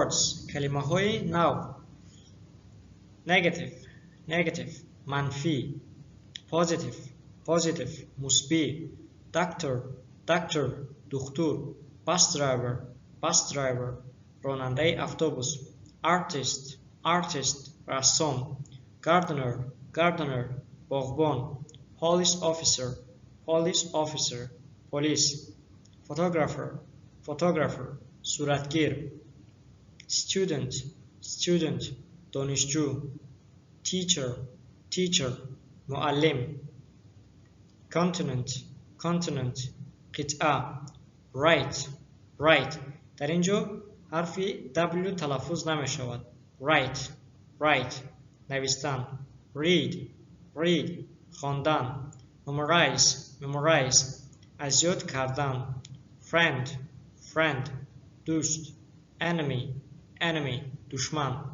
words کلمه‌های نو. negative منفی. positive مثبت. doctor دکتر. bus driver راننده اتوبوس. artist رسام. gardener باغبان. police officer پلیس. photographer صورتگیر. student دانشجو. teacher معلم. continent قطعه. right در اینجا حرفی W تلفظ نمی شود. right نوشتن. read خواندن. memorize از یاد کردن. friend دوست. enemy دشمن.